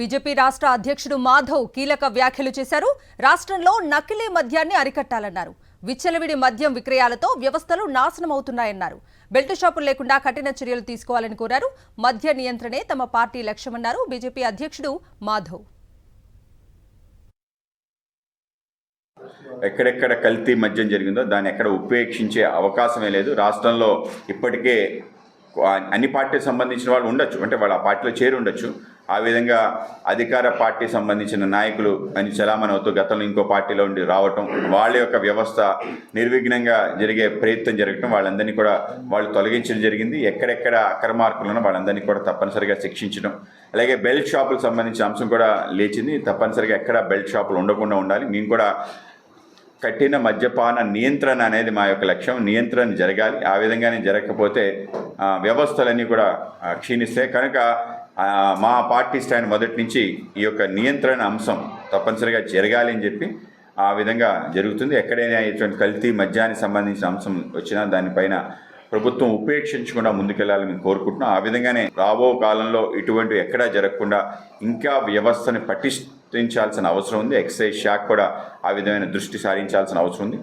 BJP రాష్ట్ర అధ్యక్షుడు మాధవ్ కీలక వ్యాఖ్యలు చేశారు. రాష్ట్రంలో నకిలీ మద్యాన్ని అరికట్టాలన్నారు. విచ్చలవిడి మద్యం విక్రయాలతో వ్యవస్థలు నాశనమవుతున్నాయన్నారు. బెల్ట్ షాపులు లేకుండా కఠిన చర్యలు తీసుకోవాలని కోరారు. మద్య నియంత్రణే తమ పార్టీ లక్ష్యమన్నారు బీజేపీ అధ్యక్షుడు మాధవ్. ఎక్కడెక్కడ కల్తీ మద్యం జరిగిందో దాన్ని ఎక్కడ ఉపేక్షించే అవకాశమే లేదు. రాష్ట్రంలో ఇప్పటికే అన్ని పార్టీలకు సంబంధించిన వాళ్ళు ఉండొచ్చు, అంటే వాళ్ళు ఆ పార్టీలో చేరి ఉండొచ్చు. ఆ విధంగా అధికార పార్టీ సంబంధించిన నాయకులు అని చలామణి అవుతూ గతంలో ఇంకో పార్టీలో ఉండి రావటం, వాళ్ళ యొక్క వ్యవస్థ నిర్విఘ్నంగా జరిగే ప్రయత్నం జరగటం, వాళ్ళందరినీ కూడా వాళ్ళు తొలగించడం జరిగింది. ఎక్కడెక్కడ అక్రమార్కులను వాళ్ళందరినీ కూడా తప్పనిసరిగా శిక్షించడం, అలాగే బెల్ట్ షాపులకు సంబంధించిన అంశం కూడా లేచింది. తప్పనిసరిగా ఎక్కడ బెల్ట్ షాపులు ఉండకుండా ఉండాలి. మేము కూడా కఠిన మద్యపాన నియంత్రణ అనేది మా యొక్క లక్ష్యం. నియంత్రణ జరగాలి. ఆ విధంగానే జరగకపోతే వ్యవస్థలన్నీ కూడా క్షీణిస్తాయి. కనుక మా పార్టీ స్టాండ్ మొదటి నుంచి ఈ యొక్క నియంత్రణ అంశం తప్పనిసరిగా జరగాలి అని చెప్పి ఆ విధంగా జరుగుతుంది. ఎక్కడైనా ఇటువంటి కల్తీ మద్యానికి సంబంధించిన అంశం వచ్చినా దానిపైన ప్రభుత్వం ఉపేక్షించకుండా ముందుకెళ్లాలని మేము కోరుకుంటున్నాం. ఆ విధంగానే రాబో కాలంలో ఇటువంటి ఎక్కడా జరగకుండా ఇంకా వ్యవస్థని పటిష్ఠించాల్సిన అవసరం ఉంది. ఎక్సైజ్ శాఖ కూడా ఆ విధమైన దృష్టి సారించాల్సిన అవసరం ఉంది.